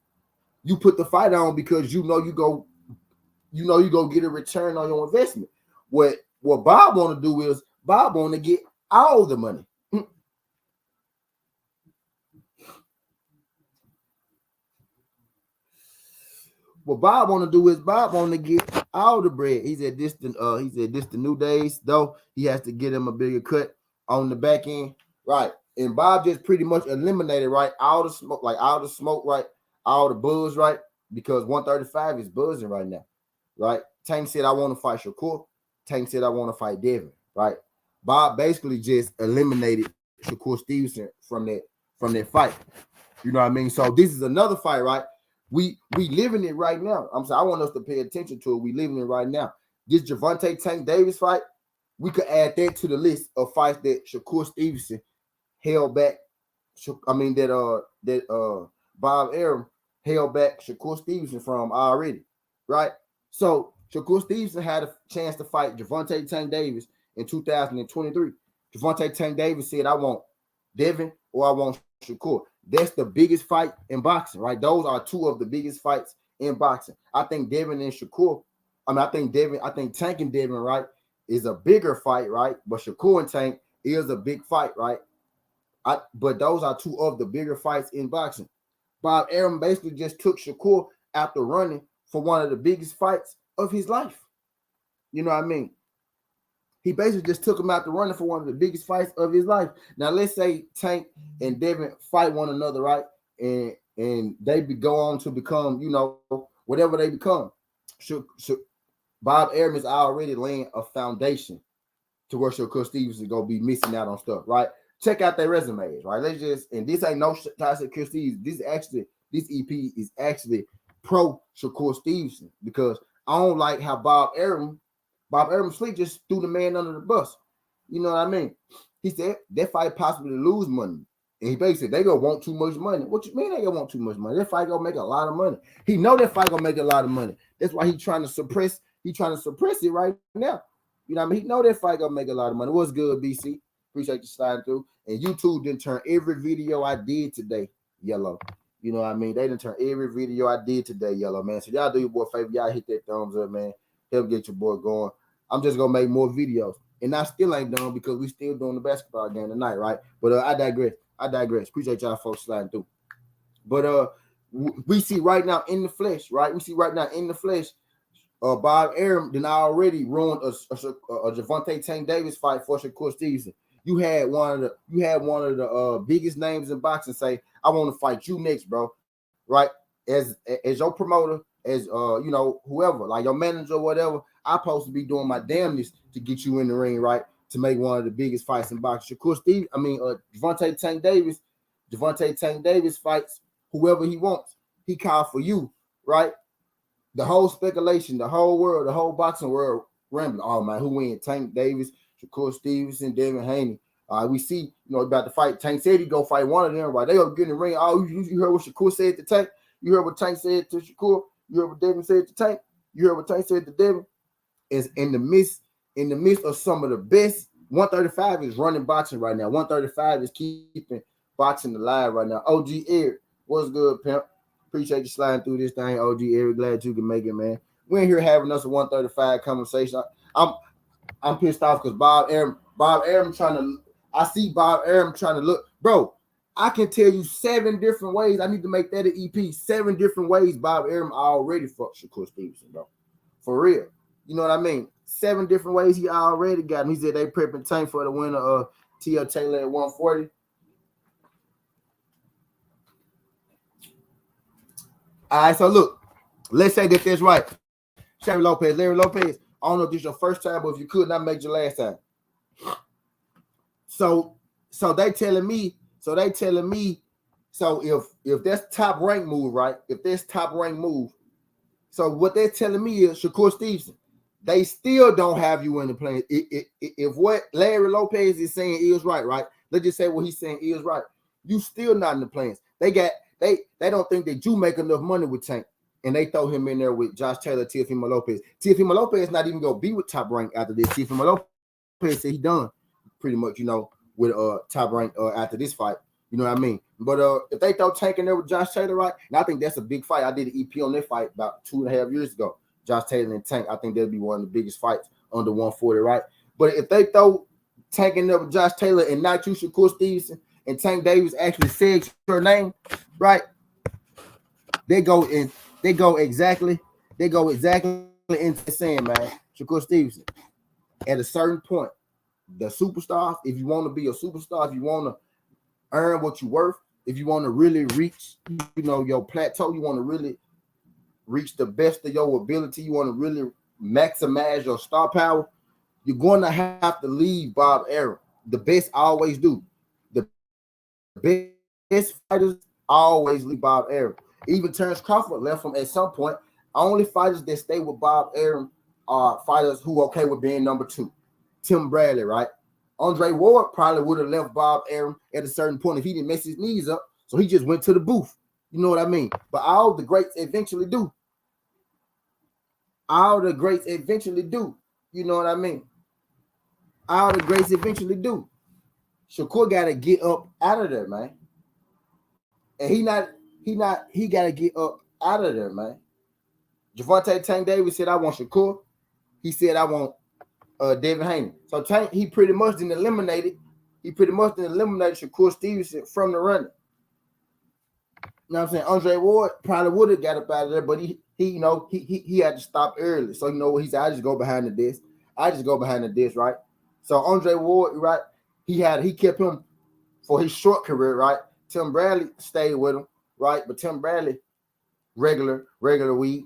You put the fight on because you know you go get a return on your investment. What Bob want to do is Bob want to get all the money. What Bob want to do is Bob want to get all the bread. He said this the new days though. He has to get him a bigger cut on the back end, right? And Bob just pretty much eliminated right all the smoke, right, all the buzz, right, because 135 is buzzing right now, right? Tank said I want to fight Shakur. Tank said I want to fight Devin, right? Bob basically just eliminated Shakur Stevenson from that fight. You know what I mean? So this is another fight, right? We living it right now. I'm saying I want us to pay attention to it. We living it right now. This Gervonta Tank Davis fight, we could add that to the list of fights that Shakur Stevenson held back. That Bob Arum held back Shakur Stevenson from already, right? So Shakur Stevenson had a chance to fight Gervonta Tank Davis in 2023. Gervonta Tank Davis said, I want Devin or I want Shakur. That's the biggest fight in boxing, right? Those are two of the biggest fights in boxing. I think Devin and Shakur, I think Tank and Devin, right, is a bigger fight, right? But Shakur and Tank is a big fight, right? But those are two of the bigger fights in boxing. Bob Arum basically just took Shakur after running for one of the biggest fights of his life. You know what I mean? He basically just took him out the running for one of the biggest fights of his life. Now, let's say Tank and Devin fight one another, right? And they go on to become, you know, whatever they become. Bob Arum is already laying a foundation to where Shakur Stevens is gonna be missing out on stuff, right? Check out their resumes, right? Let's just, and this ain't no shots at Shakur Stevens. This EP is actually pro Shakur Stevenson, because I don't like how Bob Arum Sleep just threw the man under the bus. You know what I mean? He said that fight possibly lose money. And he basically said they gonna want too much money. What you mean they gonna want too much money? That fight gonna make a lot of money. He know that fight gonna make a lot of money. That's why he's trying to suppress it right now. You know what I mean? He know that fight gonna make a lot of money. What's good, BC? Appreciate you sliding through. And YouTube didn't turn every video I did today yellow. You know what I mean? They didn't turn every video I did today yellow, man. So y'all do your boy a favor. Y'all hit that thumbs up, man. Help get your boy going. I'm just gonna make more videos. And I still ain't done because we still doing the basketball game tonight, right? But I digress. Appreciate y'all folks sliding through. But we see right now in the flesh, right? Bob Arum then already ruined a Gervonta Tank Davis fight for Shakur Stevenson. You had one of the biggest names in boxing say, "I want to fight you next, bro." Right? As your promoter, as you know, whoever, like your manager or whatever, I'm supposed to be doing my damnedest to get you in the ring, right? To make one of the biggest fights in boxing. Gervonta Tank Davis fights whoever he wants. He called for you, right? The whole speculation, the whole world, the whole boxing world rambling. Oh man, who win? Tank Davis, Shakur Stevenson, Devin Haney. We see, you know, about the fight. Tank said he go fight one of them, right? They go get in the ring. Oh, you heard what Shakur said to Tank? You heard what Tank said to Shakur? You heard what Devin said to Tank? You heard what Tank said to Devin? Is in the midst of some of the best. 135 is running boxing right now. 135 is keeping boxing alive right now. OG Eric, what's good, pimp? Appreciate you sliding through this thing, OG Eric. Glad you can make it, man. We're in here having us a 135 conversation. I'm pissed off because Bob Arum I see Bob Arum trying to look, bro. I can tell you 7 different ways. I need to make that an EP. 7 different ways Bob Arum already fucked Shakur Stevenson, bro. For real. You know what I mean? 7 different ways he already got him. He said they prepping Tank for the winner of T.L. Taylor at 140. All right, so look, let's say that that's right. Larry Lopez, I don't know if this is your first time, but if you could not make your last time. So they telling me, so if that's top rank move, right? If that's top rank move, so what they're telling me is Shakur Stevenson, they still don't have you in the plans. If what Larry Lopez is saying is right, let's just say what he's saying is right. You still not in the plans. They don't think that you make enough money with Tank, and they throw him in there with Josh Taylor, Teofimo Lopez. Teofimo Lopez not even gonna be with Top Rank after this. Teofimo Lopez said he done pretty much, you know, with Top Rank after this fight. You know what I mean? But if they throw Tank in there with Josh Taylor, right? And I think that's a big fight. I did an EP on that fight about 2.5 years ago. Josh Taylor and Tank. I think that'll be one of the biggest fights under 140, right? But if they throw Tank in there with Josh Taylor and not you, Shakur Stevenson, and Tank Davis actually said your name, right? They go exactly into saying, man, Shakur Stevenson, at a certain point, the superstars, if you want to be a superstar, if you want to earn what you're worth, if you want to really reach, you know, your plateau, you want to really reach the best of your ability, you want to really maximize your star power, you're going to have to leave Bob Arum. The best always do. The best fighters always leave Bob Arum. Even Terrence Crawford left him at some point. Only fighters that stay with Bob Arum are fighters who are okay with being number 2. Tim Bradley, right? Andre Ward probably would have left Bob Arum at a certain point if he didn't mess his knees up. So he just went to the booth. You know what I mean? But all the greats eventually do. All the greats eventually do. You know what I mean? All the greats eventually do. Shakur got to get up out of there, man. And he got to get up out of there, man. Gervonta Tank Davis said, I want Shakur. He said, I want Devin Haney. So Tank, he pretty much didn't eliminate Shakur Stevenson from the running. You know what I'm saying? Andre Ward probably would have got up out of there, but he had to stop early. So you know what he said? I just go behind the disc. I just go behind the disc, right? So Andre Ward, right? He kept him for his short career, right? Tim Bradley stayed with him, right? But Tim Bradley, regular weed.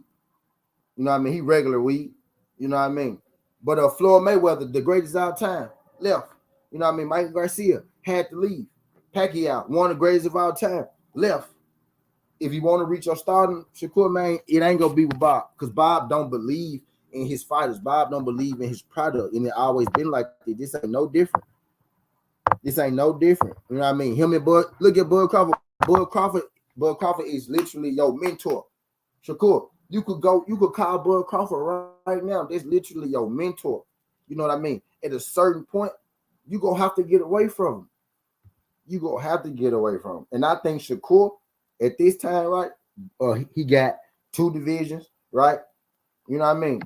You know what I mean? He regular weed. You know what I mean? But Floyd Mayweather, the greatest of all time, left. You know what I mean? Mike Garcia had to leave. Pacquiao, one of the greatest of all time, left. If you want to reach your stardom, Shakur, man, it ain't gonna be with Bob, because Bob don't believe in his fighters. Bob don't believe in his product, and it always been like this. This ain't no different. This ain't no different. You know what I mean? Him and Bud, look at Bud Crawford. Bud Crawford is literally your mentor. Shakur, you could call Bud Crawford right now. That's literally your mentor. You know what I mean? At a certain point, you gonna have to get away from him. You gonna have to get away from him. And I think Shakur, at this time, right? He got 2 divisions, right? You know what I mean?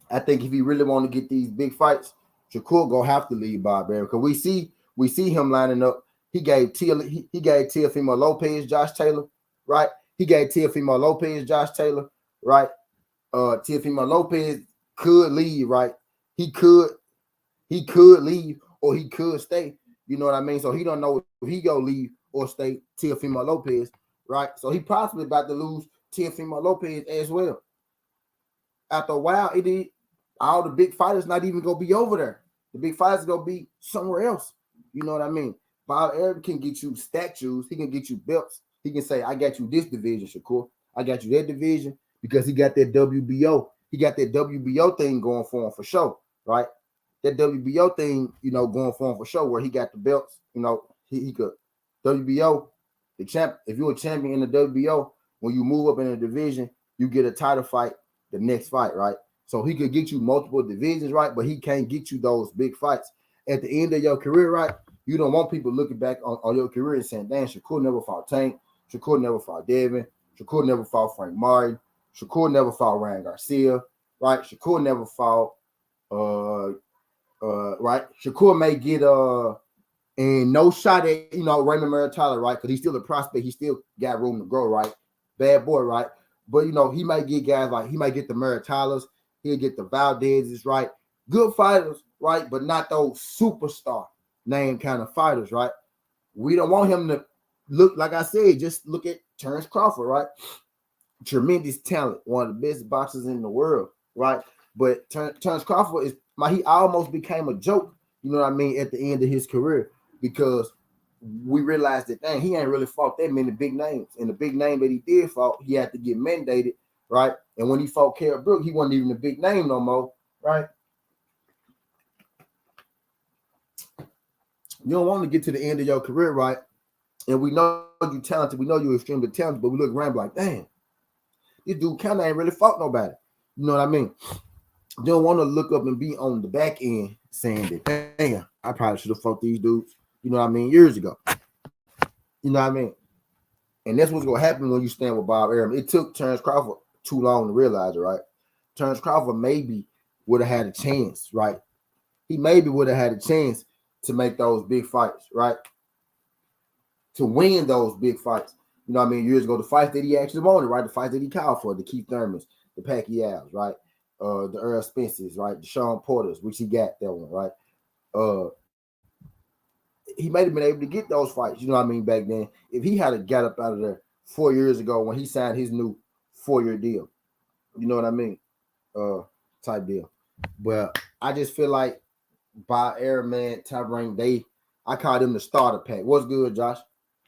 I think if he really want to get these big fights, Shakur gonna have to leave Bob Arum, because we see him lining up. He gave Teofimo Lopez, Josh Taylor, right? He gave Teofimo Lopez, Josh Taylor, right? Teofimo Lopez could leave, right? He could leave or he could stay. You know what I mean? So he don't know if he go leave or stay. Teofimo Lopez, right? So he possibly about to lose Teofimo Lopez as well. After a while, all the big fighters not even gonna be over there. The big fighters gonna be somewhere else. You know what I mean? Bob Arum can get you statues. He can get you belts. He can say, "I got you this division, Shakur. I got you that division," because he got that WBO. He got that WBO thing going for him for sure, right? That WBO thing, going for him for sure, where he got the belts. He could WBO the champ. If you're a champion in the WBO, when you move up in a division, you get a title fight the next fight, right? So he could get you multiple divisions, right? But he can't get you those big fights. At the end of your career, right? You don't want people looking back on your career and saying, "Damn, Shakur never fought Tank. Shakur never fought Devin. Shakur never fought Frank Martin. Shakur never fought Ryan Garcia, right? Shakur never fought, right? Shakur may get and no shot at Raymond Maritala, right? Because he's still a prospect. He still got room to grow, right? Bad boy, right? But he might get guys like he might get the Maritalas, he'll get the Valdezes, right? Good fighters, right? But not those superstar name kind of fighters, right? We don't want him to look, like I said, just look at Terrence Crawford, right? Tremendous talent, one of the best boxers in the world, right? But Terrence Crawford he almost became a joke, you know what I mean, at the end of his career, because we realized that, dang, he ain't really fought that many big names. And the big name that he did fought, he had to get mandated, right? And when he fought Kell Brook, he wasn't even a big name no more, right? You don't want to get to the end of your career, right? And we know you're talented. We know you're extremely talented, but we look around like, damn, this dude kind of ain't really fought nobody. You know what I mean? You don't want to look up and be on the back end saying that, damn, I probably should have fought these dudes, you know what I mean, years ago. You know what I mean? And that's what's going to happen when you stand with Bob Arum. It took Terrence Crawford too long to realize it, right? Terrence Crawford maybe would have had a chance, right? He maybe would have had a chance to make those big fights, right? To win those big fights. You know what I mean? Years ago, the fights that he actually wanted, right? The fights that he called for, the Keith Thurmans, the Pacquiao's, right? The Earl Spencers, right? The Sean Porters, which he got that one, right? He might have been able to get those fights, you know what I mean, back then. If he had got up out of there 4 years ago when he signed his new 4-year deal, you know what I mean? Type deal. But I just feel like by Arum, man, Top Rank, I call them the starter pack. What's good, Josh?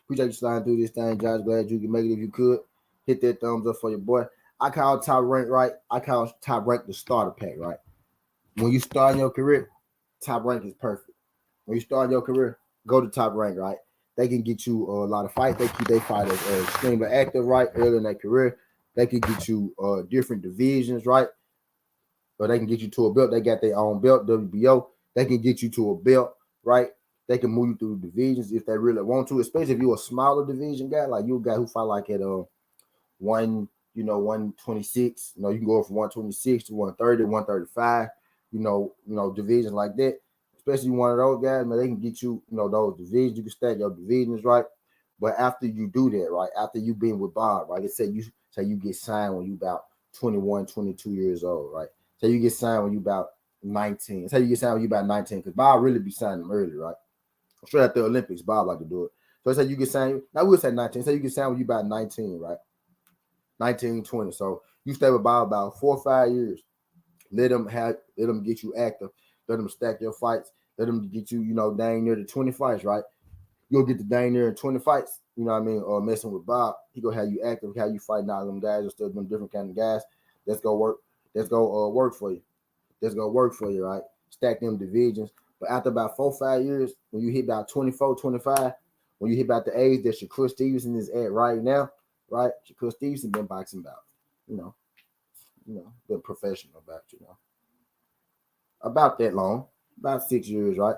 Appreciate you sliding through this thing, Josh. Glad you can make it if you could. Hit that thumbs up for your boy. I call Top Rank, right? I call Top Rank the starter pack, right? When you start your career, Top Rank is perfect. When you start your career, go to Top Rank, right? They can get you a lot of fights. They keep their fighters extremely active, right? Early in their career. They can get you different divisions, right? Or they can get you to a belt. They got their own belt, WBO. They can get you to a belt, right? They can move you through divisions if they really want to, especially if you're a smaller division guy, like you're a guy who fight like at 126. You can go from 126 to 130, 135, divisions like that. Especially one of those guys, man, they can get you, those divisions. You can stack your divisions, right? But after you do that, right? After you been with Bob, right? It said you say you get signed when you about 21, 22 years old, right? So you get signed when you about 19. Say you get signed when you about 19, because Bob really be signing them early, right? Straight at the Olympics, Bob like to do it. So I say you get signed. Now we'll say 19. Say you get signed when you about 19, right? 19, 20. So you stay with Bob about 4 or 5 years. Let them get you active. Let them stack your fights. Let them get you, dang near the 20 fights, right? You'll get the dang near 20 fights, you know what I mean, or messing with Bob. He gonna have you active, how you fighting all them guys, or still them different kind of guys. Let's go work. Let's go work for you. Let's go work for you, right? Stack them divisions. But after about 4 or 5 years, when you hit about 24, 25, when you hit about the age that Shakur Stevenson is at right now, right? Shakur Stevenson been boxing about, you know, been professional about that long, about 6 years, right?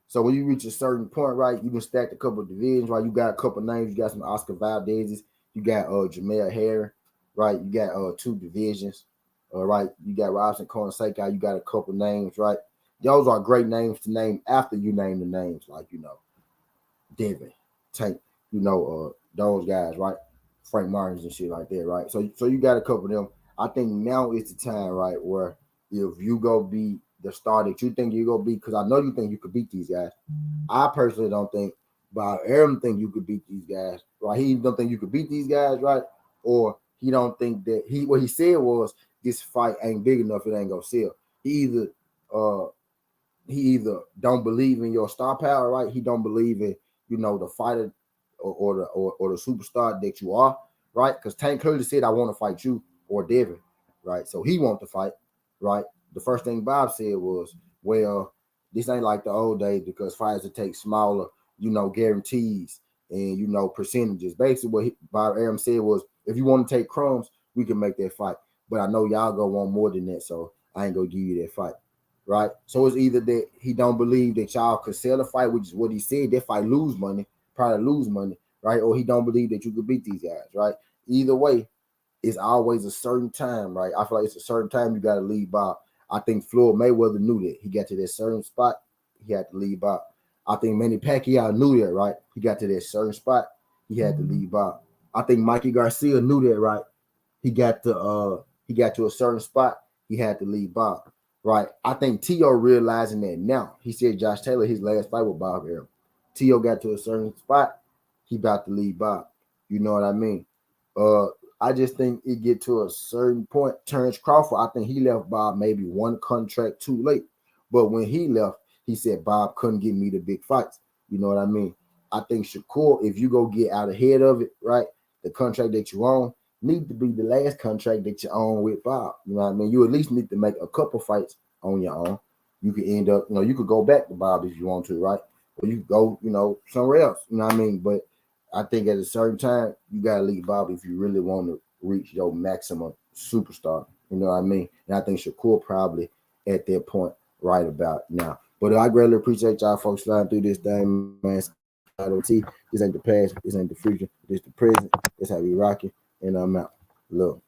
So when you reach a certain point, right, you can stack a couple of divisions, right? You got a couple of names. You got some Oscar Valdez's. You got Jamel Harris, right? You got two divisions, right? You got Robson Konosaka. You got a couple of names, right? Those are great names to name after you name the names, like Devin, Tank, those guys, right? Frank Martins and shit like that, right? So you got a couple of them. I think now is the time, right, where if you go be the star that you think you're gonna be, because I know you think you could beat these guys. I personally don't think, but Arum think you could beat these guys, right? He don't think you could beat these guys, right? Or he don't think that what he said was this fight ain't big enough, it ain't gonna sell. Uh he either don't believe in your star power, right? He don't believe in, the fighter or the superstar that you are, right? Because Tank clearly said, I want to fight you or Devin, right? So he want to fight, right? The first thing Bob said was, well, this ain't like the old days because fighters would take smaller, guarantees and, percentages. Basically, what Bob Arum said was, if you want to take crumbs, we can make that fight. But I know y'all gonna want more than that, so I ain't gonna give you that fight. Right? So it's either that he don't believe that y'all could sell a fight, which is what he said, that fight probably lose money, right? Or he don't believe that you could beat these guys, right? Either way, it's always a certain time, right? I feel like it's a certain time you got to leave Bob. I think Floyd Mayweather knew that. He got to that certain spot, he had to leave Bob. I think Manny Pacquiao knew that, right? He got to that certain spot, he had to leave Bob. I think Mikey Garcia knew that, right? He got to a certain spot, he had to leave Bob. Right. I think T.O. realizing that now. He said Josh Taylor, his last fight with Bob Arum. T.O. got to a certain spot. He about to leave Bob. You know what I mean? I just think it get to a certain point. Terrence Crawford, I think he left Bob maybe one contract too late. But when he left, he said Bob couldn't give me the big fights. You know what I mean? I think Shakur, if you go get out ahead of it, right, the contract that you own, need to be the last contract that you own with Bob. You know what I mean? You at least need to make a couple fights on your own. You could end up, you could go back to Bob if you want to, right? Or you could go, somewhere else. You know what I mean? But I think at a certain time, you gotta leave Bob if you really want to reach your maximum superstar. You know what I mean? And I think Shakur probably at that point right about now. But I greatly appreciate y'all folks flying through this thing, man. This ain't the past, this ain't the future, this the present. This how we rock it. And I'm out. Look.